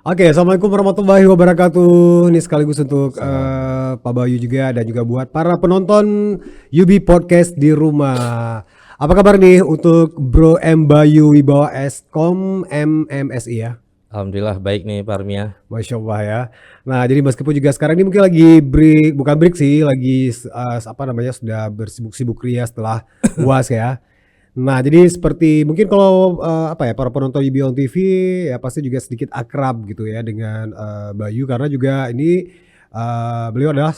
Oke, assalamualaikum warahmatullahi wabarakatuh. Ini sekaligus untuk Salam. Pak Bayu juga dan juga buat para penonton Yubi Podcast di rumah. Apa kabar nih untuk Bro M Bayu Wibawa Eskom MMSI ya? Alhamdulillah baik nih Parmia. Masya Allah ya. Nah, jadi meskipun juga sekarang ini mungkin lagi break, bukan break sih, lagi apa namanya sudah bersibuk-sibuk ria setelah UAS ya. Nah, jadi seperti mungkin kalau apa ya para penonton Yubion TV ya pasti juga sedikit akrab gitu ya dengan Bayu karena juga ini beliau adalah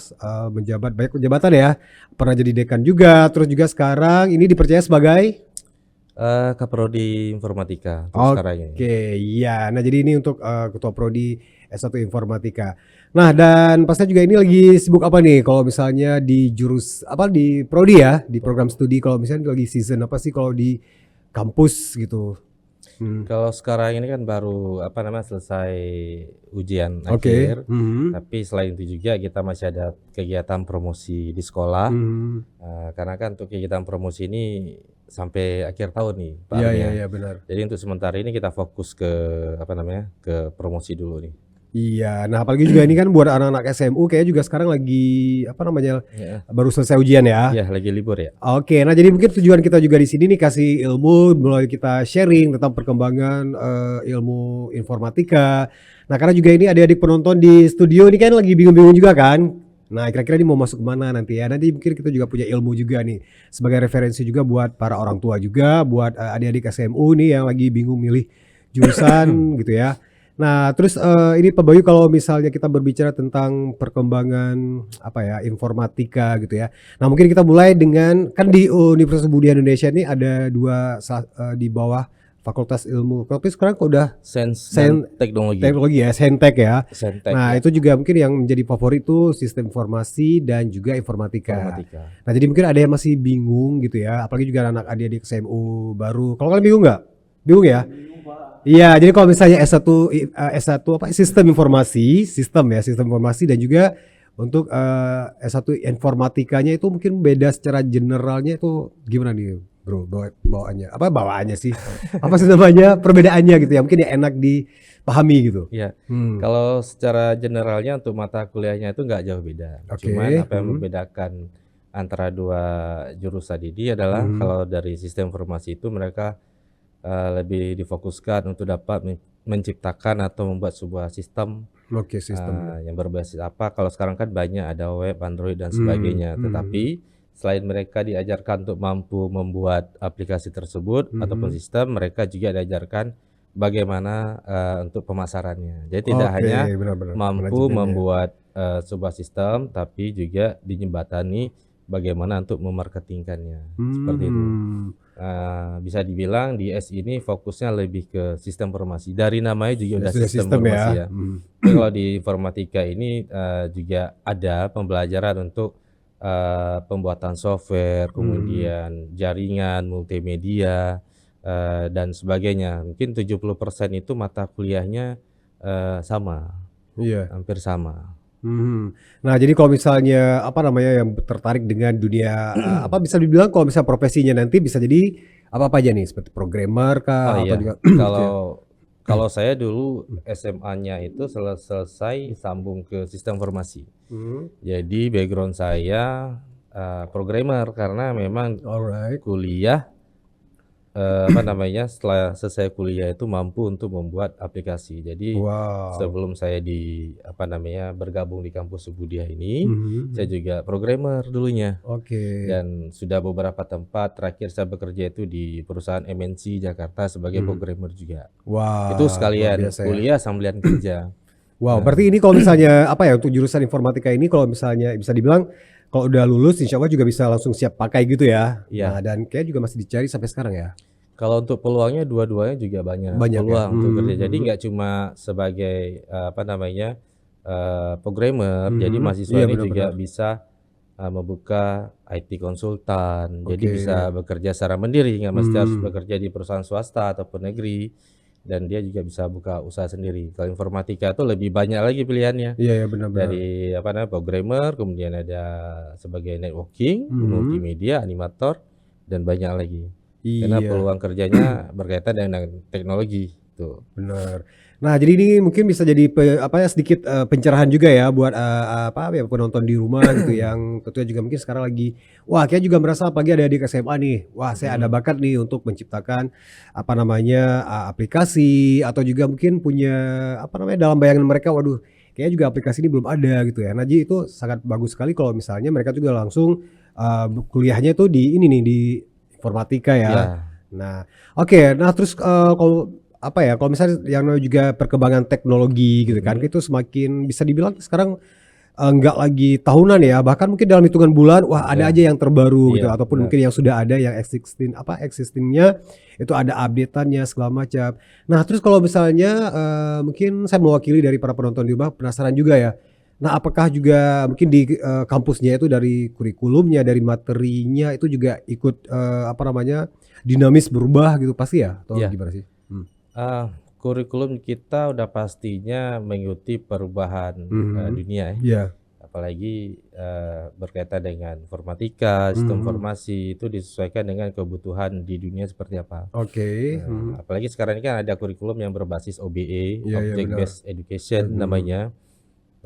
menjabat banyak jabatan ya. Pernah jadi dekan juga, terus juga sekarang ini dipercaya sebagai Kaprodi Informatika untuk sekarang ini. Oke, iya. Nah, jadi ini untuk Ketua Prodi S1 Informatika. Nah, dan pastinya juga ini lagi sibuk apa nih kalau misalnya di jurus apa di prodi ya, di program studi kalau misalnya lagi season apa sih kalau di kampus gitu. Kalau sekarang ini kan baru apa namanya selesai ujian Oke. akhir, tapi selain itu juga kita masih ada kegiatan promosi di sekolah. Karena kan untuk kegiatan promosi ini sampai akhir tahun nih Pak Iya, iya, Armia. iya benar. Jadi untuk sementara ini kita fokus ke apa namanya ke promosi dulu nih. Iya, nah apalagi juga ini kan buat anak-anak SMU kayaknya juga sekarang lagi apa namanya Ya, baru selesai ujian ya. ya lagi libur ya. Oke, nah jadi mungkin tujuan kita juga di sini nih kasih ilmu, mulai kita sharing tentang perkembangan ilmu informatika. Nah karena juga ini adik-adik penonton di studio ini kan lagi bingung-bingung juga kan. Nah kira-kira ini mau masuk kemana nanti ya. Nanti mungkin kita juga punya ilmu juga nih. Sebagai referensi juga buat para orang tua juga, buat adik-adik SMU nih yang lagi bingung milih jurusan gitu ya. Nah, terus ini Pak Bayu kalau misalnya kita berbicara tentang perkembangan apa ya informatika gitu ya. Nah, mungkin kita mulai dengan kan di Universitas Budi Indonesia ini ada dua di bawah Fakultas Ilmu. Tapi sekarang kok udah Sains dan teknologi. teknologi ya, Saintek ya. Saintek Nah, ya. itu juga mungkin yang menjadi favorit itu sistem informasi dan juga informatika. Informatika. Nah, jadi mungkin ada yang masih bingung gitu ya, apalagi juga anak adik-adik SMU baru. Kalau kalian bingung nggak? Bingung ya? Iya, jadi kalau misalnya S1 apa sistem informasi, sistem informasi dan juga untuk S1 informatikanya itu mungkin beda secara generalnya itu gimana nih, Bro? Bawaannya. Apa bawaannya sih? Apa sih namanya? Perbedaannya gitu ya. Mungkin ya enak dipahami gitu. Iya, Hmm. kalau secara generalnya untuk mata kuliahnya itu nggak jauh beda. Cuman Oke. apa yang membedakan antara dua jurusan ini adalah kalau dari sistem informasi itu mereka lebih difokuskan untuk dapat menciptakan atau membuat sebuah sistem Oke, sistem. yang berbasis apa. Kalau sekarang kan banyak ada web, Android dan sebagainya. Tetapi selain mereka diajarkan untuk mampu membuat aplikasi tersebut ataupun sistem, mereka juga diajarkan bagaimana untuk pemasarannya. Jadi tidak Oke, hanya benar-benar. mampu Manajemennya. membuat sebuah sistem, tapi juga dijembatani bagaimana untuk memarketingkannya. Seperti itu. Bisa dibilang di S ini fokusnya lebih ke sistem informasi. Dari namanya juga udah Sudah sistem sistem informasi ya. ya. Tapi kalau di informatika ini juga ada pembelajaran untuk pembuatan software, kemudian jaringan, multimedia, dan sebagainya. Mungkin 70% itu mata kuliahnya sama, Iya. hampir sama. Nah, jadi kalau misalnya apa namanya yang tertarik dengan dunia apa bisa dibilang kalau misalnya profesinya nanti bisa jadi apa aja nih seperti programmer Oh kah atau iya, juga gitu ya? kalau saya dulu SMA-nya itu selesai sambung ke sistem informasi. Jadi background saya programmer karena memang Alright. kuliah apa namanya setelah selesai kuliah itu mampu untuk membuat aplikasi. Jadi Wow. sebelum saya apa namanya bergabung di kampus Budia ini, saya Mhm. juga programmer dulunya. Oke. Dan sudah beberapa tempat terakhir saya bekerja itu di perusahaan MNC Jakarta sebagai programmer juga. Itu Wah, luar sekalian biasa ya. kuliah sambilan kerja. Wow, berarti Nah, ini kalau misalnya apa ya untuk jurusan informatika ini kalau misalnya bisa dibilang kalau udah lulus insya Allah juga bisa langsung siap pakai gitu ya. Nah, iya. dan kayak juga masih dicari sampai sekarang ya. Kalau untuk peluangnya dua-duanya juga banyak Banyak ya. peluang untuk kerja. Jadi nggak cuma sebagai apa namanya programmer. Jadi mahasiswa Iya ini juga benar-benar. bisa membuka IT konsultan. Jadi Oke. bisa bekerja secara mandiri, nggak mesti harus bekerja di perusahaan swasta ataupun negeri. Dan dia juga bisa buka usaha sendiri. Kalau informatika itu lebih banyak lagi pilihannya. Iya ya benar-benar. Dari apa namanya programmer, kemudian ada sebagai networking, multimedia, animator, dan banyak lagi. Karena Iya, peluang kerjanya berkaitan dengan teknologi tuh. benar. Nah, jadi ini mungkin bisa jadi sedikit pencerahan juga ya buat ya penonton di rumah gitu yang tentunya juga mungkin sekarang lagi wah kayaknya juga merasa apalagi ada adik SMA nih. Wah, saya ada Mhm, bakat nih untuk menciptakan aplikasi atau juga mungkin punya dalam bayangan mereka waduh kayaknya juga aplikasi ini belum ada gitu ya. Nah, jadi itu sangat bagus sekali kalau misalnya mereka juga langsung kuliahnya tuh di ini nih di informatika ya. iya, Nah, oke. Nah, terus kalau kalau misalnya yang namanya juga perkembangan teknologi gitu kan, mhm, itu semakin bisa dibilang sekarang, nggak lagi tahunan ya, bahkan mungkin dalam hitungan bulan, wah ada iya, aja yang terbaru iya, gitu, ataupun benar. mungkin yang sudah ada yang existing-nya itu ada update-annya segala macam. Nah, terus kalau misalnya, mungkin saya mewakili dari para penonton di rumah penasaran juga ya. Nah, apakah juga mungkin di, kampusnya itu dari kurikulumnya, dari materinya itu juga ikut, dinamis berubah gitu pasti ya? Atau Iya, gimana sih? eee, kurikulum kita udah pastinya mengikuti perubahan, Mhm. dunia ya, Iya. apalagi, berkaitan dengan informatika, sistem Mhm. informasi itu disesuaikan dengan kebutuhan di dunia seperti apa. Oke. Mhm. Nah, apalagi sekarang ini kan ada kurikulum yang berbasis OBE, Iya iya Object benar. Based Education Mhm. namanya.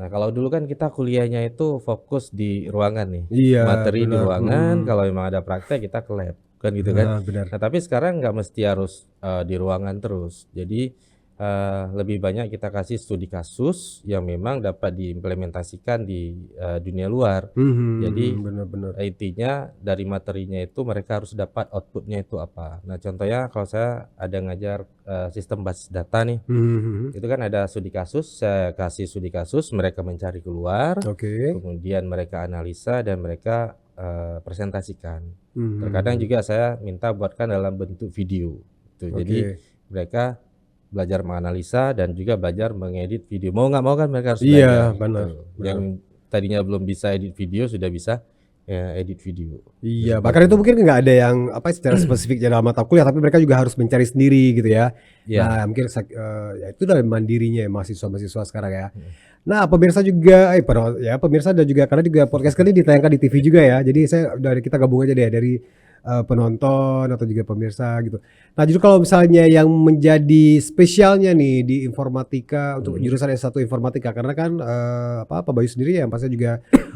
Nah, kalau dulu kan kita kuliahnya itu fokus di ruangan nih, Iya materi di benar. ruangan, Mhm. kalau memang ada praktek kita ke lab, kan gitu kan. Nah benar. Nah, tapi sekarang nggak mesti harus, di ruangan terus. Jadi, lebih banyak kita kasih studi kasus yang memang dapat diimplementasikan di, dunia luar. Jadi, Mhm. Benar benar. intinya dari materinya itu mereka harus dapat output-nya itu apa. Nah, contohnya kalau saya ada ngajar, sistem basis data nih, Mhm mhm. itu kan ada studi kasus, saya kasih studi kasus, mereka mencari keluar, Oke. kemudian mereka analisa dan mereka, presentasikan. Mhm Terkadang mhm. juga saya minta buatkan dalam bentuk video, gitu. Jadi Oke. mereka belajar menganalisa dan juga belajar mengedit video. Mau nggak mau kan mereka harus Iya belajar, benar gitu. benar. Yang tadinya belum bisa edit video, sudah bisa, edit video, Iya, bahkan itu seperti mungkin nggak ada yang secara spesifik dalam mata kuliah, tapi mereka juga harus mencari sendiri gitu ya. iya, Nah, mungkin ya itu dari mandirinya ya mahasiswa-mahasiswa sekarang ya. mhm, Nah, pemirsa juga pemirsa dan juga karena juga podcast kan ini ditayangkan di TV juga ya. Jadi dari kita gabung aja deh dari, penonton atau juga pemirsa gitu. Nah, justru kalau misalnya yang menjadi spesialnya nih di informatika untuk mhm, jurusan S1 informatika karena kan, Pak Bayu sendiri yang pastinya juga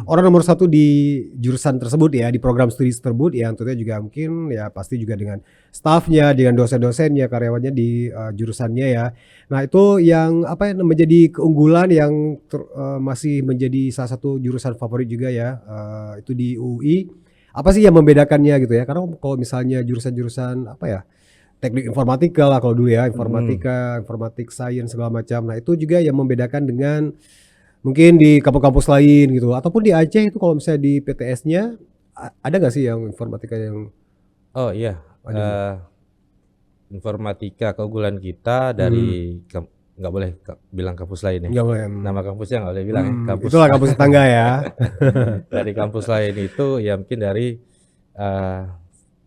orang nomor satu di jurusan tersebut ya, di program studi tersebut yang tentunya juga mungkin ya pasti juga dengan stafnya, dengan dosen-dosennya, karyawannya di, jurusannya ya. Nah itu yang menjadi keunggulan yang masih menjadi salah satu jurusan favorit juga ya, itu di UI. Apa sih yang membedakannya gitu ya? Karena kalau misalnya jurusan-jurusan teknik informatika lah kalau dulu ya, mhm. informatika, informatik science segala macam. Nah itu juga yang membedakan dengan mungkin di kampus-kampus lain gitu, ataupun di Aceh itu kalau misalnya di PTS-nya ada nggak sih yang informatika yang Oh iya, ada juga? informatika keunggulan kita Mhm, dari nggak boleh bilang kampus lain ya, nggak boleh, nama kampusnya nggak boleh bilang ya, kampus itulah kampus tetangga ya. dari kampus lain itu ya mungkin dari, eee,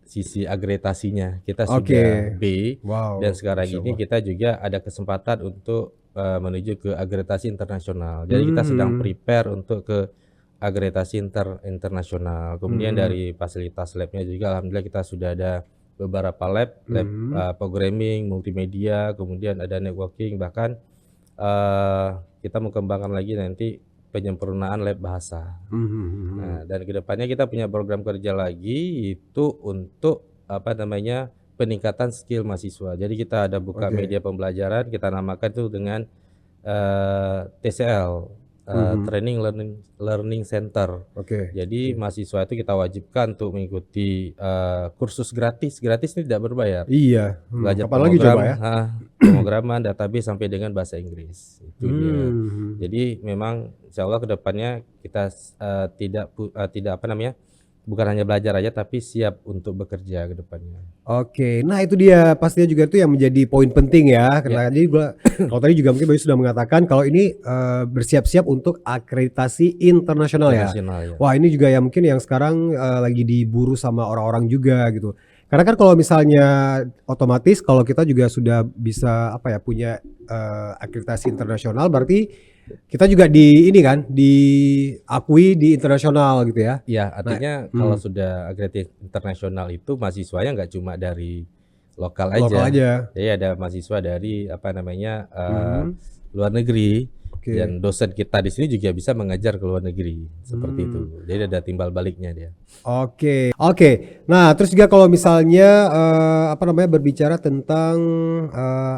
sisi akreditasinya kita sudah Oke, B dan wow, sekarang masya ini Allah. kita juga ada kesempatan untuk, menuju ke akreditasi internasional. Jadi kita sedang Mhm, prepare untuk ke akreditasi internasional. Kemudian mhm, dari fasilitas labnya juga alhamdulillah kita sudah ada beberapa lab, mhm, programming, multimedia, kemudian ada networking, bahkan, eee, kita mau kembangkan lagi nanti penyempurnaan lab bahasa. mhm mhm. Nah, dan ke depannya kita punya program kerja lagi itu untuk, apa namanya, peningkatan skill mahasiswa. Jadi kita ada buka Oke, media pembelajaran, kita namakan itu dengan TCL, mhm, Training Learning Learning Center. oke Jadi oke. mahasiswa itu kita wajibkan untuk mengikuti, kursus gratis, gratis ini tidak berbayar. Iya, Belajar kapan lagi coba ya? pemrograman, database sampai dengan bahasa Inggris, itu dia. Mhm. Jadi memang insyaallah ke depannya kita tidak apa namanya, bukan hanya belajar aja tapi siap untuk bekerja ke depannya. Oke, nah itu dia pastinya juga itu yang menjadi poin penting ya, Ya, karena tadi kalau tadi juga mungkin Bayu sudah mengatakan kalau ini, bersiap-siap untuk akreditasi internasional ya. internasional ya. Wah ini juga yang mungkin yang sekarang, lagi diburu sama orang-orang juga gitu. Karena kan kalau misalnya otomatis kalau kita juga sudah bisa punya, akreditasi internasional berarti kita juga di ini kan, diakui di internasional gitu ya. Iya, Nah artinya kalau mhm, sudah akreditasi internasional itu mahasiswanya nggak cuma dari lokal Lokal aja. aja. Jadi ada mahasiswa dari apa namanya Mhm. luar negeri dan Oke. dosen kita di sini juga bisa mengajar ke luar negeri seperti itu. Hmm. Jadi ada timbal baliknya dia. Oke, oke. Nah, terus juga kalau misalnya apa namanya berbicara tentang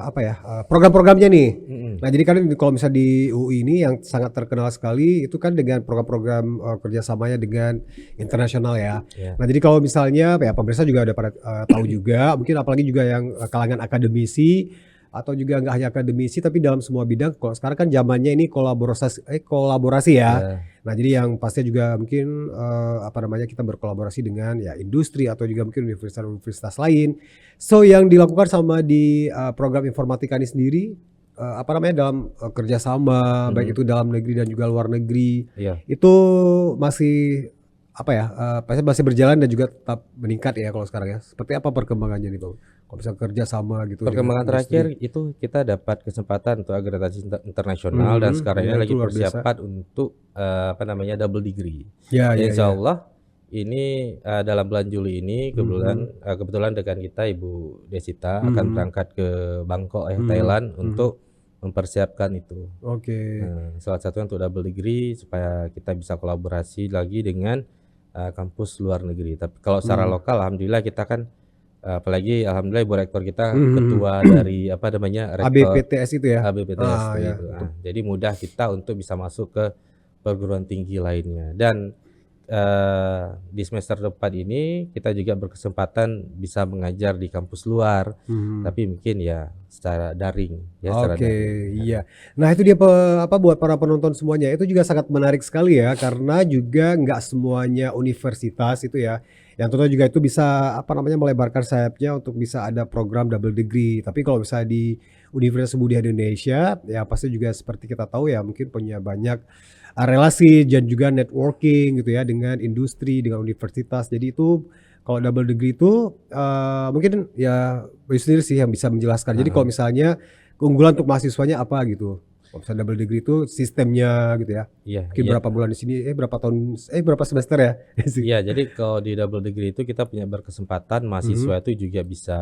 apa ya program-programnya nih. Mm-mm. Nah, jadi kan kalau misalnya di UI ini yang sangat terkenal sekali itu kan dengan program-program kerjasamanya dengan internasional ya. Ya, Nah, jadi kalau misalnya ya pemirsa juga udah pada tahu juga, mungkin apalagi juga yang kalangan akademisi atau juga nggak hanya akademisi tapi dalam semua bidang. Kalau sekarang kan zamannya ini kolaborasi ya. ya, Nah, jadi yang pastinya juga mungkin, apa namanya, kita berkolaborasi dengan ya industri atau juga mungkin universitas-universitas lain. So, yang dilakukan sama di, program informatika ini sendiri, apa namanya, dalam, kerjasama, baik mhm, itu dalam negeri dan juga luar negeri, iya. itu masih, apa ya, pasti masih berjalan dan juga tetap meningkat ya kalau sekarang ya. Seperti apa perkembangannya nih, Bang? Kalau misalnya kerjasama gitu dengan Perkembangan terakhir industri? itu kita dapat kesempatan untuk akreditasi internasional dan Mhm, sekarang ya ini itu lagi luar biasa. persiapan untuk apa namanya double degree. Ya, Dan ya, insya ya. Allah ini dalam bulan Juli ini Mhm, kebetulan rekan kita Ibu Desita akan mhm, berangkat ke Bangkok ya mhm, Thailand mhm. untuk mempersiapkan itu. Oke. Nah, salah satunya untuk double degree supaya kita bisa kolaborasi lagi dengan kampus luar negeri. Tapi kalau secara Mmm. lokal alhamdulillah kita kan apalagi alhamdulillah ibu rektor kita Mhm, ketua mhm. dari apa namanya, rektor ABPTS itu ya? HBPTS Ah, ya gitu. betul. Jadi mudah kita untuk bisa masuk ke perguruan tinggi lainnya dan, di semester depan ini kita juga berkesempatan bisa mengajar di kampus luar, Mhm. tapi mungkin ya secara daring ya, secara Oke, daring, heeh. iya. Nah itu dia apa, buat para penonton semuanya, itu juga sangat menarik sekali ya, karena juga nggak semuanya universitas itu ya, yang tentunya juga itu bisa, apa namanya, melebarkan sayapnya untuk bisa ada program double degree. Tapi kalau misalnya di Universitas Muda Indonesia, ya pasti juga seperti kita tahu ya, mungkin punya banyak, relasi dan juga networking gitu ya, dengan industri, dengan universitas. Jadi itu kalau double degree itu, mungkin ya Beliau sendiri sih yang bisa menjelaskan. Jadi kalau Heeh, misalnya keunggulan untuk mahasiswanya apa gitu? Kalau misalnya double degree itu sistemnya gitu ya. iya Mungkin iya. berapa bulan di sini, berapa tahun, berapa semester ya? Sih. Iya, jadi kalau di double degree itu kita punya berkesempatan mahasiswa Mhm. itu juga bisa,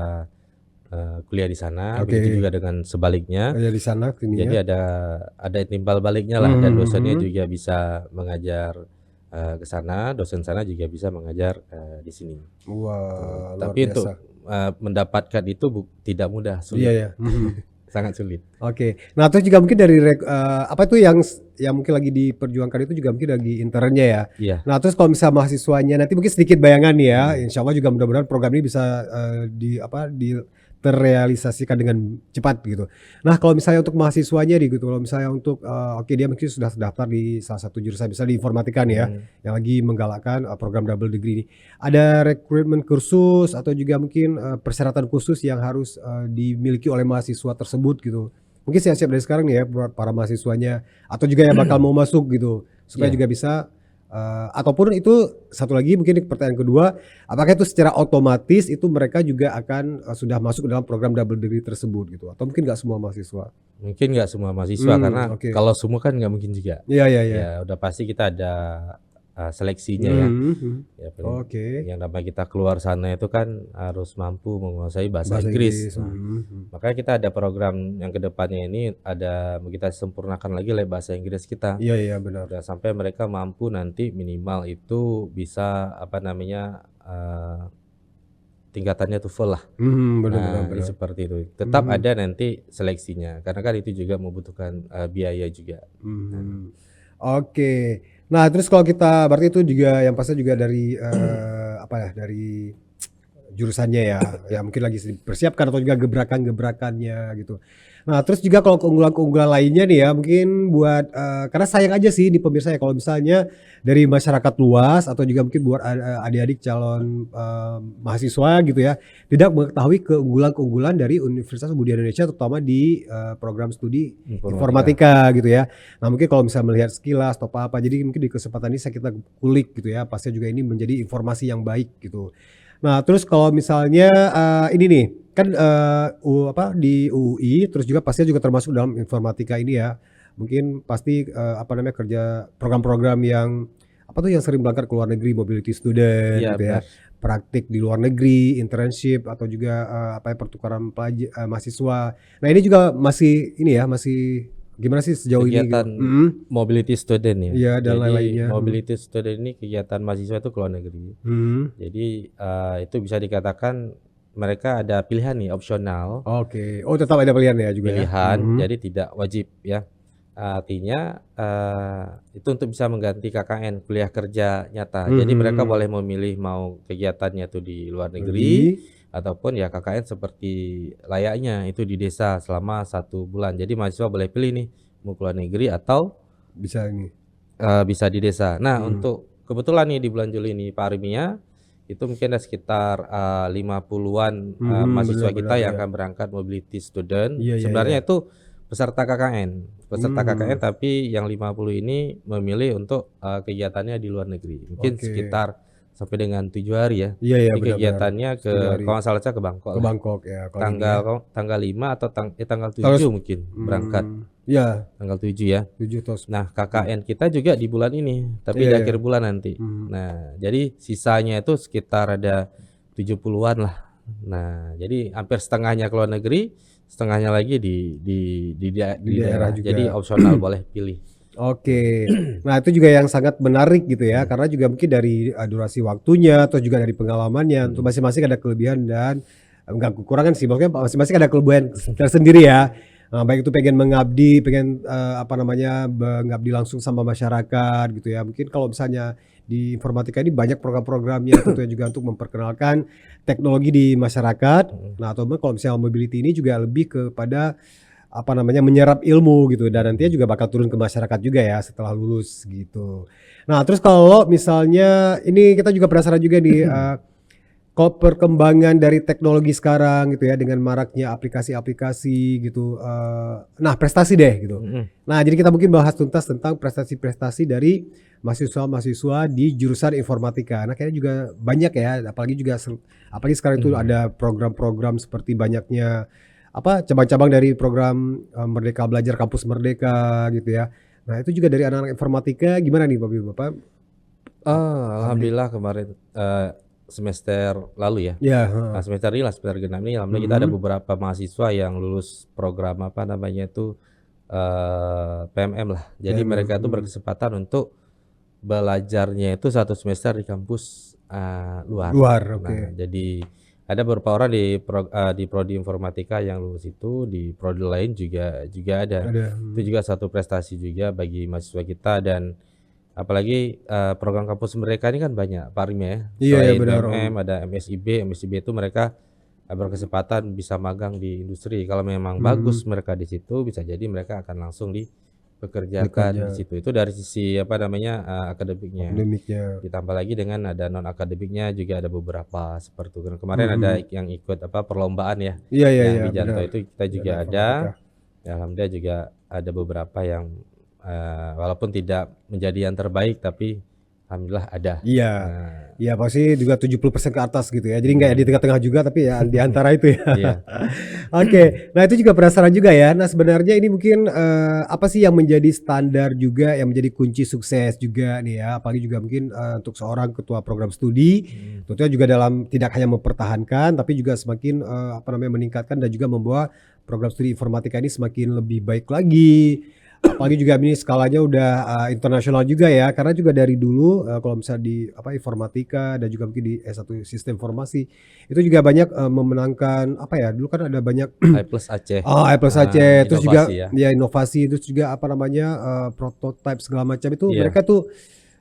kuliah di sana, begitu Oke. juga dengan sebaliknya. Ya di sana Jadi ininya. ada timbal baliknya lah dan Mhm, dosennya mhm. juga bisa mengajar, ke sana, dosen sana juga bisa mengajar, di sini, gitu. Wah, luar Tapi untuk, biasa. mendapatkan itu tidak mudah, Iya sulit, ya. Mhm. sangat sulit. Oke. Nah, terus juga mungkin dari apa itu yang mungkin lagi diperjuangkan itu juga mungkin lagi internnya ya. Iya, Nah, terus kalau misalnya mahasiswanya nanti mungkin sedikit bayangan nih ya, mhm, insya Allah juga mudah-mudahan program ini bisa, terrealisasikan dengan cepat gitu. Nah, kalau misalnya untuk mahasiswanya nih gitu, kalau misalnya untuk, oke dia mungkin sudah terdaftar di salah satu jurusan misalnya di informatika nih ya, mhm. yang lagi menggalakkan, program double degree ini. Ada rekrutmen kursus atau juga mungkin, persyaratan khusus yang harus, dimiliki oleh mahasiswa tersebut gitu? Mungkin siap-siap dari sekarang nih ya buat para mahasiswanya atau juga yang bakal mau masuk gitu, supaya Iya. juga bisa, ataupun itu satu lagi mungkin pertanyaan kedua, apakah itu secara otomatis itu mereka juga akan, sudah masuk ke dalam program double degree tersebut gitu atau mungkin nggak semua mahasiswa? Mungkin nggak semua mahasiswa karena Oke. kalau semua kan nggak mungkin juga. Iya, iya, iya. Ya udah pasti kita ada, seleksinya ya. Mhm, mhm. Ya Oke. yang namanya kita keluar sana itu kan harus mampu menguasai bahasa Bahasa Inggris. Inggris, Nah, mhm, mhm. makanya kita ada program yang kedepannya ini mau kita sempurnakan lagi oleh bahasa Inggris kita. Iya, iya, benar. Dan sampai mereka mampu nanti minimal itu bisa apa namanya, tingkatannya TOEFL lah. Mhm, benar, benar, Nah, ini benar. seperti itu. Tetap Mhm, ada nanti seleksinya karena kan itu juga membutuhkan, biaya juga. Nah, mhm. Oke. Nah, terus kalau kita berarti itu juga yang pasti juga dari, apa ya, dari jurusannya ya, ya ya, mungkin lagi dipersiapkan atau juga gebrakan-gebrakannya gitu. Nah, terus juga kalau keunggulan-keunggulan lainnya nih ya, mungkin buat, karena sayang aja sih di pemirsa ya kalau misalnya dari masyarakat luas atau juga mungkin buat adik-adik calon, mahasiswa gitu ya, tidak mengetahui keunggulan-keunggulan dari Universitas Muda Indonesia terutama di, program studi informatika. informatika gitu ya. Nah, mungkin kalau misalnya melihat sekilas atau apa, jadi mungkin di kesempatan ini kita kulik gitu ya, pastinya juga ini menjadi informasi yang baik gitu. Nah, terus kalau misalnya, ini nih, kan, di UI, terus juga pastinya juga termasuk dalam informatika ini ya, mungkin pasti, apa namanya, kerja program-program yang, apa tuh, yang sering berangkat ke luar negeri, mobility student Iya gitu ya. benar. praktik di luar negeri, internship atau juga apa ya pertukaran mahasiswa. Nah, ini juga masih ini ya, masih gimana sih sejauh ini gitu? Kegiatan mobility student ya. Iya dan Jadi lain-lainnya. mobility student ini kegiatan mahasiswa itu ke luar negeri. Jadi itu bisa dikatakan mereka ada pilihan nih, opsional. Oke. Oh, tetap ada pilihan ya juga ya? Pilihan, jadi tidak wajib ya. Artinya itu untuk bisa mengganti KKN, kuliah kerja nyata. Jadi mereka boleh memilih mau kegiatannya itu di luar negeri ataupun ya KKN seperti layaknya itu di desa selama 1 bulan. Jadi mahasiswa boleh pilih nih mau ke luar negeri atau Bisa ini. bisa di desa. Nah, untuk kebetulan nih di bulan Juli ini Pak Armia itu mungkin ada sekitar 50-an mahasiswa Benar-benar kita yang ya. akan berangkat mobility student. Iya, iya, Sebenarnya iya. itu peserta KKN tapi yang 50 ini memilih untuk kegiatannya di luar negeri. Mungkin Oke. sekitar sampai dengan 7 hari ya. Iya, iya Ini benar-benar. kegiatannya ke 7 hari. kalau nggak salah ke Bangkok Ke lah. Bangkok ya kalau ini ya. Tanggal 5 atau tanggal 7 Terus mungkin berangkat. Iya, Tanggal 7 ya. 7 atau Nah, KKN kita juga di bulan ini, tapi di Iya, akhir iya. bulan nanti. Nah, jadi sisanya itu sekitar ada 70-an lah. Nah, jadi hampir setengahnya ke luar negeri, setengahnya lagi di daerah daerah. juga. Jadi opsional boleh pilih. Oke. Nah, itu juga yang sangat menarik gitu ya, karena juga mungkin dari durasi waktunya atau juga dari pengalamannya, untuk masing-masing ada kelebihan dan enggak kekurangan sih, maksudnya masing-masing ada kelebihan tersendiri ya. Baik itu pengen mengabdi, pengen apa namanya, mengabdi langsung sama masyarakat gitu ya. Mungkin kalau misalnya di informatika ini banyak program-programnya tentunya juga untuk memperkenalkan teknologi di masyarakat. Nah, atau kalau misalnya mobility ini juga lebih kepada apa namanya, menyerap ilmu gitu dan nantinya juga bakal turun ke masyarakat juga ya setelah lulus gitu. Nah, terus kalau misalnya ini kita juga penasaran juga nih kalau perkembangan dari teknologi sekarang gitu ya dengan maraknya aplikasi-aplikasi gitu. Nah, prestasi deh gitu. Nah, jadi kita mungkin bahas tuntas tentang prestasi-prestasi dari mahasiswa-mahasiswa di jurusan informatika. Nah, kayaknya juga banyak ya, apalagi sekarang itu ada program-program seperti banyaknya apa cabang-cabang dari program Merdeka Belajar Kampus Merdeka gitu ya. Nah, itu juga dari anak-anak informatika gimana nih Bapak? Alhamdulillah kemarin semester lalu ya. Ya, Nah, semester ini lah, semester genap ini alhamdulillah kita ada beberapa mahasiswa yang lulus program apa namanya itu PMM lah. Jadi mereka itu berkesempatan untuk belajarnya itu 1 semester di kampus luar. oke. Nah, jadi ada beberapa orang di prodi informatika yang lulus itu, di prodi lain juga ada. Itu juga satu prestasi juga bagi mahasiswa kita dan apalagi program kampus mereka ini kan banyak Pak Armia ya. Iya, Selain benar, PMM ada MSIB itu mereka berkesempatan bisa magang di industri. Kalau memang bagus mereka di situ bisa jadi mereka akan langsung dipekerjakan di situ. Itu dari sisi apa namanya akademiknya. Ditambah lagi dengan ada non akademiknya juga ada beberapa seperti itu. Kemarin ada yang ikut apa perlombaan ya. Yang di Janto itu kita juga ada. Ya, alhamdulillah juga ada beberapa yang walaupun tidak menjadi yang terbaik tapi alhamdulillah ada. Iya. Iya pasti juga 70% ke atas gitu ya. Jadi enggak di tengah-tengah juga tapi ya di antara itu ya. Iya. Oke. Nah, itu juga penasaran juga ya. Nah, sebenarnya ini mungkin apa sih yang menjadi standar juga yang menjadi kunci sukses juga nih ya. Apalagi juga mungkin untuk seorang ketua program studi tentunya juga dalam tidak hanya mempertahankan tapi juga semakin apa namanya meningkatkan dan juga membawa program studi informatika ini semakin lebih baik lagi. Apalagi juga ini skalanya udah internasional juga ya, karena juga dari dulu kalau misalnya di apa informatika dan juga mungkin di S1 sistem informasi itu juga banyak memenangkan apa ya, dulu kan ada banyak I Plus Aceh. I Plus Aceh, terus juga Inovasi ya. ya inovasi, terus juga apa namanya prototype segala macam itu Iya. mereka tuh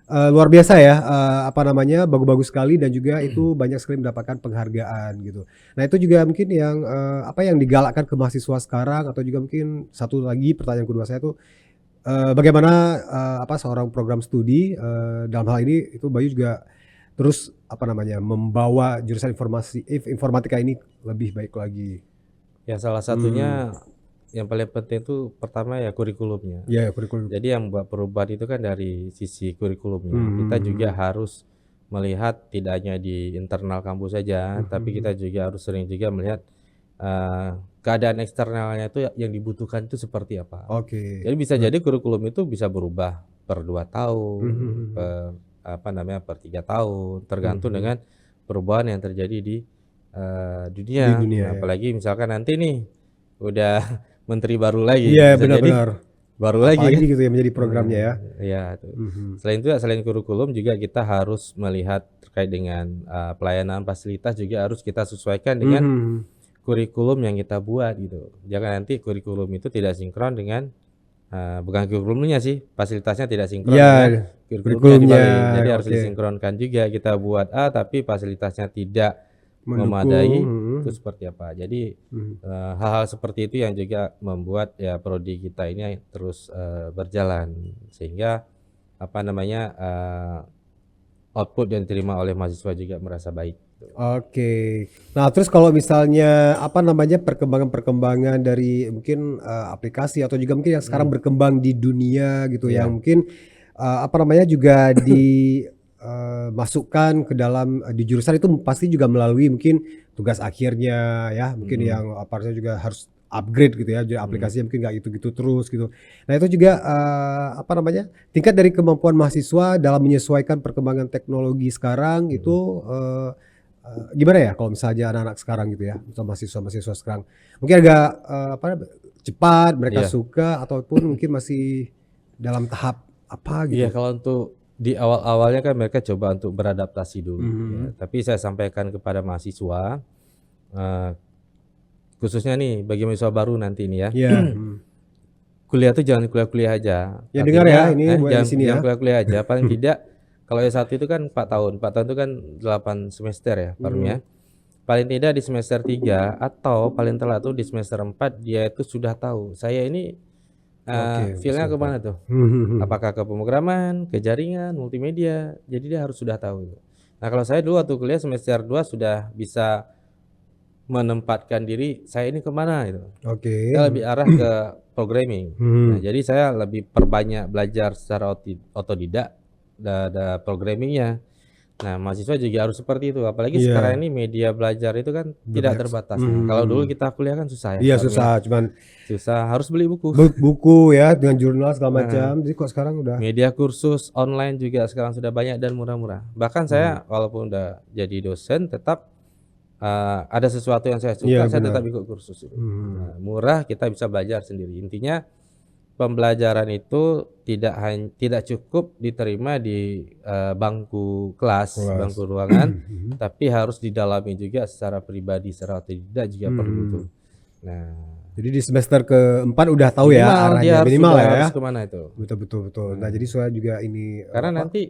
luar biasa ya, apa namanya bagus-bagus sekali dan juga itu banyak sekali mendapatkan penghargaan gitu. Nah, itu juga mungkin yang apa yang digalakkan ke mahasiswa sekarang atau juga mungkin satu lagi pertanyaan kedua saya tuh bagaimana apa seorang program studi dalam hal ini itu Bayu juga terus apa namanya membawa jurusan informatika ini lebih baik lagi. Ya salah satunya yang paling penting itu pertama ya kurikulumnya. Iya, kurikulum. Jadi yang buat perubahan itu kan dari sisi kurikulumnya. Kita juga harus melihat tidak hanya di internal kampus saja, tapi kita juga harus sering juga melihat keadaan eksternalnya itu yang dibutuhkan itu seperti apa. Oke. Jadi bisa jadi kurikulum itu bisa berubah per 2 tahun, per apa namanya per 3 tahun, tergantung dengan perubahan yang terjadi di Di dunia. dunia Nah, ya. apalagi misalkan nanti nih udah menteri baru lagi, Iya, bisa jadi benar-benar. baru lagi Apalagi kan. gitu ya menjadi programnya ya. Iya tuh. Mhm. Selain itu, selain kurikulum juga kita harus melihat terkait dengan pelayanan fasilitas juga harus kita sesuaikan dengan Mhm. kurikulum yang kita buat gitu. Jangan nanti kurikulum itu tidak sinkron dengan bukan kurikulumnya sih, fasilitasnya tidak sinkron Iya, dengan kurikulumnya, kurikulumnya. dibalik. Jadi harus Oke. disinkronkan juga. Kita buat A tapi fasilitasnya tidak Mendukung. memadai, itu Mhm. seperti apa. Jadi Mhm. hal-hal seperti itu yang juga membuat ya prodi kita ini terus berjalan sehingga apa namanya output yang diterima oleh mahasiswa juga merasa baik. Oke. Nah, terus kalau misalnya apa namanya perkembangan-perkembangan dari mungkin aplikasi atau juga mungkin yang sekarang Hmm, berkembang di dunia gitu yang iya, mungkin apa namanya juga masukkan ke dalam di jurusan itu pasti juga melalui mungkin tugas akhirnya ya, mungkin mhm, yang apa juga harus upgrade gitu ya, jadi mhm, aplikasinya mungkin nggak gitu-gitu terus gitu. Nah, itu juga apa namanya tingkat dari kemampuan mahasiswa dalam menyesuaikan perkembangan teknologi sekarang mhm. itu gimana ya kalau misalnya anak-anak sekarang gitu ya, misal mahasiswa-mahasiswa sekarang, mungkin agak, apa, cepat mereka Iya, suka ataupun mungkin masih dalam tahap apa iya, gitu? kalau untuk di awal-awalnya kan mereka coba untuk beradaptasi dulu ya, Mhm. tapi saya sampaikan kepada mahasiswa, eee, khususnya nih bagi mahasiswa baru nanti ini ya, Iya, mhm. kuliah tuh jangan kuliah-kuliah aja, Ya dengar ya artinya ini buat di jangan sini jangan ya. kuliah-kuliah aja, paling tidak kalau S1 itu kan 4 tahun, 4 tahun itu kan 8 semester ya Pak Rumi ya. Mhm. Paling tidak di semester 3 atau paling telat tuh di semester 4 dia itu sudah tahu, saya ini, Oke, feel-nya ke sempat. mana tuh, Mhm. apakah ke pemrograman, ke jaringan, multimedia, jadi dia harus sudah tahu itu. Nah kalau saya dulu waktu kuliah semester 2 sudah bisa menempatkan diri, saya ini ke mana gitu. Oke, Saya lebih arah ke programming. Nah, mhm. jadi saya lebih perbanyak belajar secara otodidak programming-nya. Nah, mahasiswa juga harus seperti itu, apalagi sekarang Iya, ini media belajar itu kan udah tidak banyak terbatas. Nah, kalau dulu mhm. kita kuliah kan susah ya, Iya Pak Rumi ya, susah cuman susah harus beli buku. buku ya dengan jurnal segala Heeh, macam, jadi kok sekarang udah media kursus online juga sekarang sudah banyak dan murah-murah. Bahkan mhm. saya walaupun udah jadi dosen tetap, ada sesuatu yang saya Iya suka, saya benar, tetap ikut kursus itu. mhm. Nah, murah kita bisa belajar sendiri. Intinya pembelajaran itu tidak cukup diterima di, bangku kelas, Kelas. bangku ruangan, Mhm. tapi harus didalami juga secara pribadi, secara otodidak juga perlu tuh. Mhm. Nah, Jadi di semester keempat udah tahu ya minimal dia arahnya, harus minimal sudah ya? harus ke mana itu. Betul betul betul. Nah jadi Nah, saya juga ini, karena apa nanti,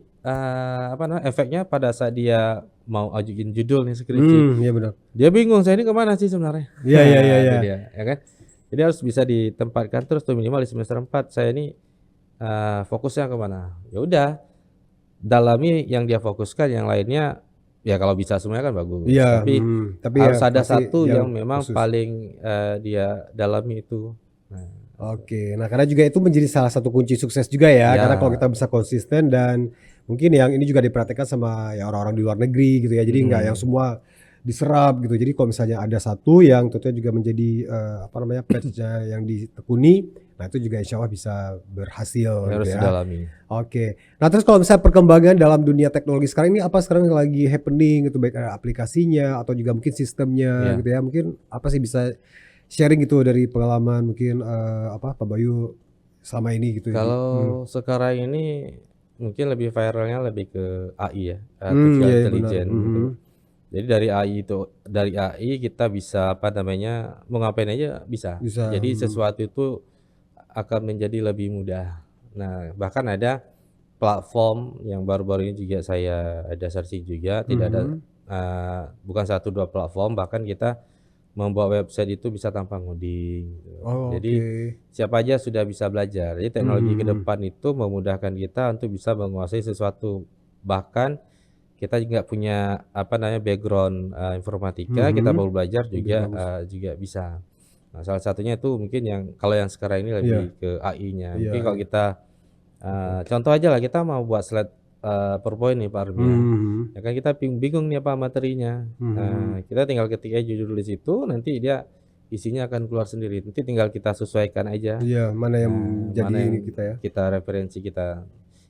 apa namanya, efeknya pada saat dia mau ajuin judul nih skripsi, iya benar. dia bingung, "Saya ini ke mana sih sebenarnya?" Iya iya iya Itu iya. dia, ya kan. Jadi harus bisa ditempatkan terus tuh minimal di semester 4 saya ini fokusnya ke mana? Ya udah, dalami yang dia fokuskan, yang lainnya ya kalau bisa semuanya kan bagus. Iya, Tapi tapi ya harus ada pasti satu yang yang memang khusus. paling, dia dalami itu. Nah, itu. Oke, nah karena juga itu menjadi salah satu kunci sukses juga ya, karena kalau Iya, kita bisa konsisten dan mungkin yang ini juga diperhatikan sama ya orang-orang di luar negeri gitu ya, jadi nggak yang mhm, semua diserap gitu. Jadi kalau misalnya ada satu yang tentunya juga menjadi apa namanya patch-nya yang ditekuni, nah itu juga insya Allah bisa berhasil gitu harus ya. didalami. Oke, nah terus kalau misalnya perkembangan dalam dunia teknologi sekarang ini apa sekarang yang lagi happening gitu, baik aplikasinya atau juga mungkin sistemnya Iya, gitu ya, mungkin apa sih bisa sharing gitu dari pengalaman mungkin, apa, Pak Bayu selama ini gitu ya kalau sekarang ini mungkin lebih viralnya lebih ke AI ya, artificial iya iya benar, intelligence gitu. Jadi dari AI kita bisa apa namanya, mau ngapain aja bisa. bisa, Jadi sesuatu itu akan menjadi lebih mudah. Nah, bahkan ada platform yang baru-baru ini juga saya ada searching juga, tidak ada, mhm. bukan satu 2 platform, bahkan kita membuat website itu bisa tanpa ngoding gitu. Oh Jadi oke, siapa aja sudah bisa belajar. Jadi teknologi ke mhm, depan itu memudahkan kita untuk bisa menguasai sesuatu. Bahkan kita juga punya apa namanya background, informatika, kita mhm, baru belajar lebih juga, bagus. juga bisa. Nah, salah satunya itu mungkin yang kalau yang sekarang ini lebih Iya ke AI-nya. iya Mungkin kalau iya, kita, contoh aja lah kita mau buat slide, PowerPoint nih Pak Armi ya. mhm Ya kan kita bingung nih apa materinya. mhm, Kita tinggal ketik aja judul di situ, nanti dia isinya akan keluar sendiri. Nanti tinggal kita sesuaikan aja, iya mana yang jadi mana yang ini kita ya, kita referensi kita.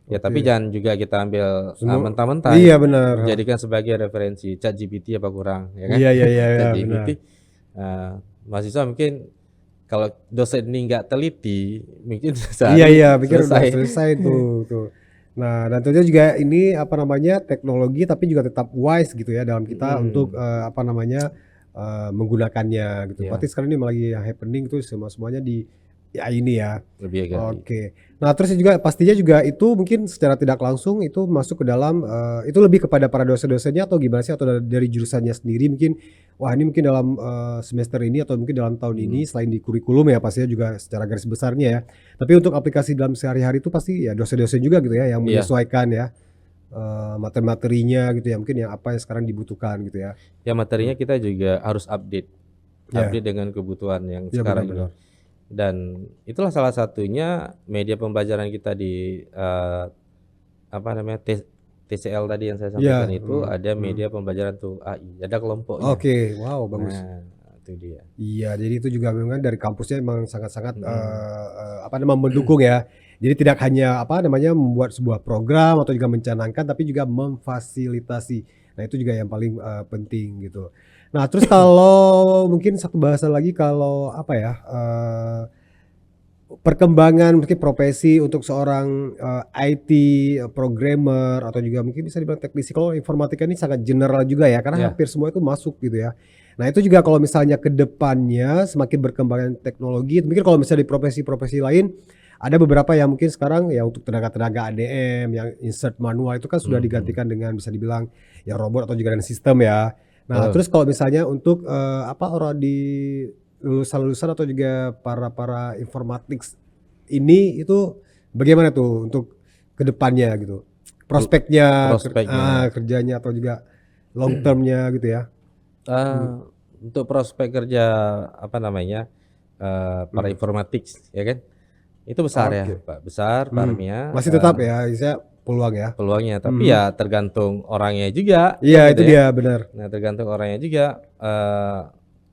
Ya tapi Oke. jangan juga kita ambil Semua mentah-mentah ya, iya benar. jadikan sebagai referensi ChatGPT apa kurang ya kan? Iya iya iya iya, ChatGPT benar. mahasiswa mungkin kalau dosen ini nggak teliti mungkin Iya iya, sehari pikir udah selesai. selesai tuh. Nah, dan tentunya juga ini apa namanya, teknologi tapi juga tetap wise gitu ya dalam kita untuk, Mhm, apa namanya, menggunakannya gitu. Berarti ya sekarang ini lagi yang happening tuh semuanya di AI ini ya. lebih AI. Oke. Nah, terus juga pastinya juga itu mungkin secara tidak langsung itu masuk ke dalam, itu lebih kepada para dosen-dosennya atau gimana sih? Atau dari jurusannya sendiri mungkin, wah ini mungkin dalam, semester ini atau mungkin dalam tahun ini Mhm. selain di kurikulum ya pastinya juga secara garis besarnya ya. Tapi untuk aplikasi dalam sehari-hari itu pasti ya dosen-dosen juga gitu ya yang Iya, menyesuaikan ya, materi-materinya gitu ya, mungkin yang apa yang sekarang dibutuhkan gitu ya. ya Mhm. materinya kita juga harus update, Iya, dengan kebutuhan yang iya benar sekarang ini. benar. Dan itulah salah satunya media pembelajaran kita di apa namanya TCL tadi yang saya sampaikan Iya, itu ada mhm. media pembelajaran tuh AI, ada kelompoknya. Oke, wow bagus. Nah, itu dia. Iya, jadi itu juga memang dari kampusnya memang sangat-sangat, Mhm. apa namanya, mendukung ya. Jadi tidak hanya, apa namanya, membuat sebuah program atau juga mencanangkan, tapi juga memfasilitasi. Nah, itu juga yang paling, penting gitu. Nah, terus kalau mungkin satu bahasan lagi kalau, apa ya, perkembangan mungkin profesi untuk seorang, IT, programmer atau juga mungkin bisa dibilang teknisi. Kalau informatika ini sangat general juga ya, karena Ya, hampir semua itu masuk gitu ya. Nah itu juga kalau misalnya ke depannya semakin berkembangnya teknologi, mungkin kalau misalnya di profesi-profesi lain, ada beberapa yang mungkin sekarang ya untuk tenaga-tenaga ADM yang insert manual itu kan sudah mhm, digantikan dengan bisa dibilang ya robot atau juga dengan sistem ya. Nah betul. terus kalau misalnya untuk, apa, orang di lulusan-lulusan atau juga para informatics ini itu bagaimana tuh untuk ke depannya gitu? Prospeknya, Prospeknya, kerjanya atau juga long term-nya gitu ya? eee, Mhm untuk prospek kerja apa namanya, para mhm. informatics ya kan, itu besar ya Oke, Pak, besar paruhnya, masih tetap ya istilahnya peluang ya? peluangnya, tapi Mhm. ya tergantung orangnya juga Iya kan gitu itu ya. dia bener. Nah tergantung orangnya juga,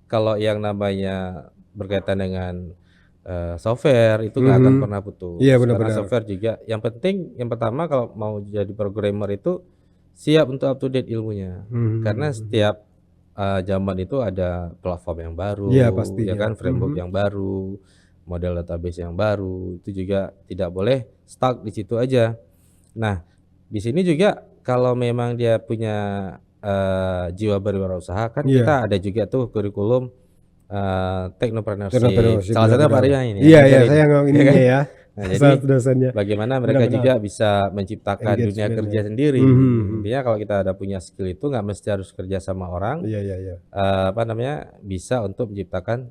kalau yang namanya berkaitan dengan, software itu nggak akan Mhm. pernah Iya putus, bener karena bener. software juga yang penting yang pertama kalau mau jadi programmer itu siap untuk up to date ilmunya. Karena Mhm mhm. setiap, zaman itu ada platform yang Iya baru, ya pastinya. kan, framework Mhm. yang baru, model database yang baru, itu juga tidak boleh stuck di situ aja. Nah, di sini juga kalau memang dia punya, jiwa berwirausaha kan Iya. kita ada juga tuh kurikulum, technopreneurship, Entrepreneurship salah bener satunya bener. Pak Rian ini yang Iya iya ngajarin, saya yang ya kan? ininya ya, Nah salah jadi satu dosennya. bagaimana Benar mereka benar. juga bisa menciptakan dunia Engagement-nya. kerja sendiri. Mhm mhm. Intinya kalau kita ada punya skill itu nggak mesti harus kerja sama orang, Iya iya iya. apa namanya, bisa untuk menciptakan,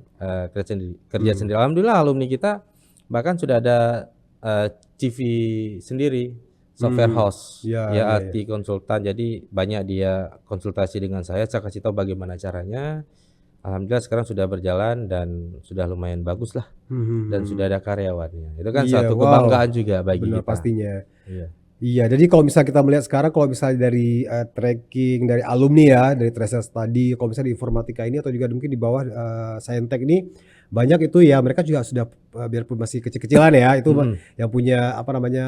kerja Mhm. sendiri. Alhamdulillah alumni kita bahkan sudah ada, CV sendiri, software Mhm. house, Iya ya iya iya. IT konsultan. Jadi banyak dia konsultasi dengan saya kasih tahu bagaimana caranya. Alhamdulillah sekarang sudah berjalan dan sudah lumayan baguslah Mhm dan sudah mhm. ada karyawannya. Itu kan Iya, suatu wow, kebanggaan juga bagi benar kita. pastinya. Iya. Iya, jadi kalau misalnya kita melihat sekarang kalau misalnya dari, tracking dari alumni ya, dari tracer study, kalau misalnya di informatika ini atau juga mungkin di bawah, Saintek ini, banyak itu ya mereka juga sudah, biarpun masih kecil-kecilan ya, itu Mhm. yang punya apa namanya,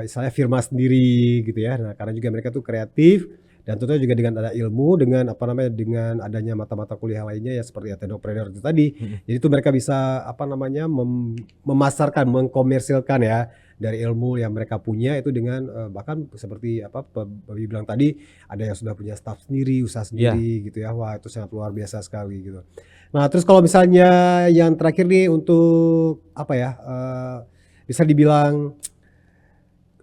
istilahnya firma sendiri gitu ya. Nah, karena juga mereka tuh kreatif dan tentunya juga dengan ada ilmu, dengan apa namanya, dengan adanya mata-mata kuliah lainnya ya seperti entrepreneur itu tadi. Mhm. Jadi itu mereka bisa apa namanya, memasarkan, mengkomersilkan ya dari ilmu yang mereka punya itu dengan, bahkan seperti apa, Babi bilang tadi, ada yang sudah punya staf sendiri, usaha Iya. sendiri gitu ya. Wah, itu sangat luar biasa sekali gitu. Nah, terus kalau misalnya yang terakhir nih untuk apa ya, bisa dibilang,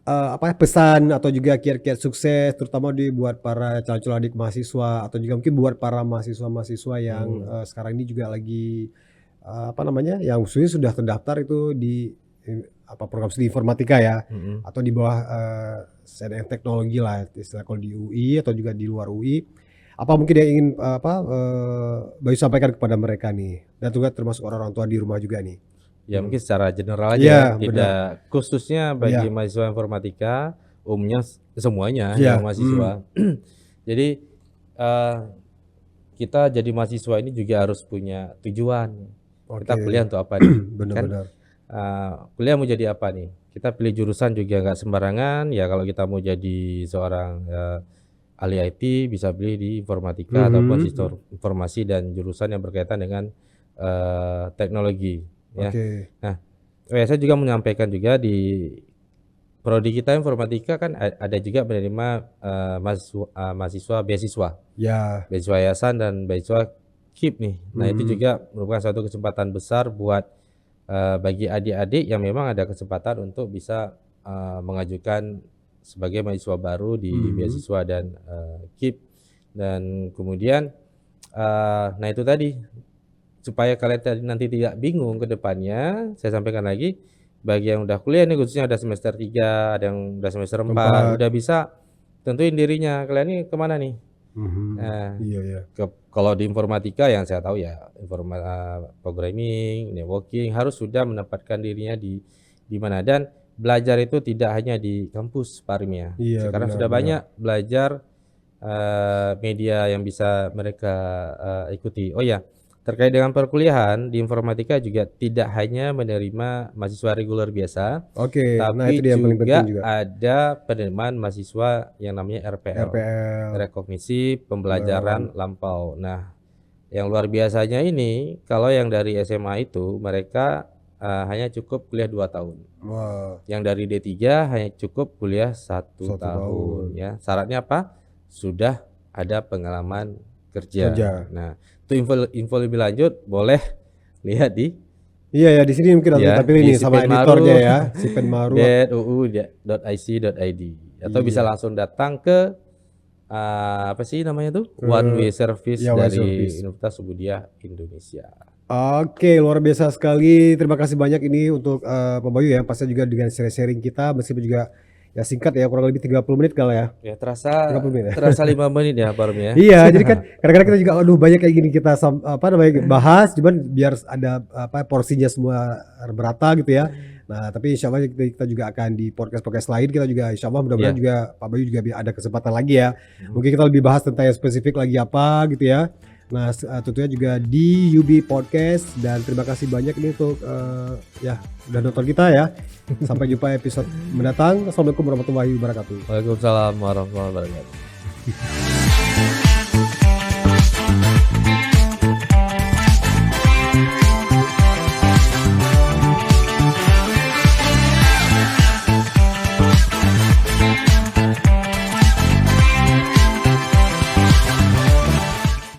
apa ya, pesan atau juga kiat-kiat sukses terutama buat para calon-calon adik mahasiswa atau juga mungkin buat para mahasiswa-mahasiswa yang, Mhm. sekarang ini juga lagi, apa namanya, yang sebenarnya sudah terdaftar itu di, apa, program studi informatika ya, Mhm. atau di bawah, SNM teknologi lah istilah kalau di UI atau juga di luar UI. Apa mungkin yang ingin, apa, Bayu sampaikan kepada mereka nih? Dan juga termasuk orang-orang tua di rumah juga nih? Ya Mhm. mungkin secara general aja ya, Iya, benar. tidak khususnya bagi Iya mahasiswa informatika, umumnya semuanya yang iya, mahasiswa. Jadi, eee, kita jadi mahasiswa ini juga harus punya tujuan. Kita oke. kuliah untuk apa nih? Bener Kan bener. kuliah mau jadi apa nih? Kita pilih jurusan juga nggak sembarangan, ya kalau kita mau jadi seorang, ahli IT bisa pilih di informatika ataupun sistem informasi dan jurusan yang berkaitan dengan, teknologi ya. Oke. Nah, saya juga menyampaikan juga di prodi kita informatika kan ada juga menerima, mahasiswa beasiswa. Ya. Beasiswa yayasan dan beasiswa KIP nih. Nah itu juga merupakan suatu kesempatan besar buat bagi adik-adik yang memang ada kesempatan untuk bisa mengajukan sebagai mahasiswa baru di beasiswa dan KIP. Dan kemudian nah itu tadi supaya kalian nanti tidak bingung ke depannya, saya sampaikan lagi bagi yang udah kuliah nih khususnya udah semester 3, ada yang udah semester 4, udah bisa tentuin dirinya kalian nih kemana nih. Nah, Iya. kalau di informatika yang saya tahu ya programming, networking harus sudah menempatkan dirinya di mana, dan belajar itu tidak hanya di kampus Pak Armi ya. Iya, Sekarang sudah banyak belajar media yang bisa mereka ikuti. Oh ya, terkait dengan perkuliahan di informatika juga tidak hanya menerima mahasiswa reguler biasa, Oke, nah tapi itu dia yang paling penting juga. ada penerimaan mahasiswa yang namanya RPL. Rekognisi pembelajaran lampau. Nah, yang luar biasanya ini kalau yang dari SMA itu mereka hanya cukup kuliah 2 tahun. Wah. Yang dari D3 hanya cukup kuliah 1 tahun ya. Syaratnya apa? Sudah ada pengalaman kerja. Nah, itu info lebih lanjut boleh lihat di Iya ya, di sini mungkin nanti tampilin nih sama editornya ya, sipenmaru.ui.ic.id atau bisa langsung datang ke apa sih namanya tuh? One Way Service dari Universitas Subudaya Indonesia. Oke, luar biasa sekali. Terima kasih banyak ini untuk Pak Bayu ya, pasti juga dengan sharing kita meskipun juga ya singkat ya, kurang lebih 30 menit kalau ya. Ya terasa 5 menit ya Pak Armi ya. Iya, jadi kan kadang-kadang kita juga aduh banyak kayak gini kita bahas, cuman biar ada porsinya semua berata gitu ya. Nah, tapi insya Allah kita juga akan di podcast lain, kita juga insya Allah mudah-mudahan juga Pak Bayu juga ada kesempatan lagi ya. Mungkin kita lebih bahas tentang yang spesifik lagi apa gitu ya. Nah, tentunya juga di UB Podcast, dan terima kasih banyak ini untuk ya udah nonton kita ya. Sampai jumpa episode mendatang. Assalamualaikum warahmatullahi wabarakatuh. Waalaikumsalam warahmatullahi wabarakatuh.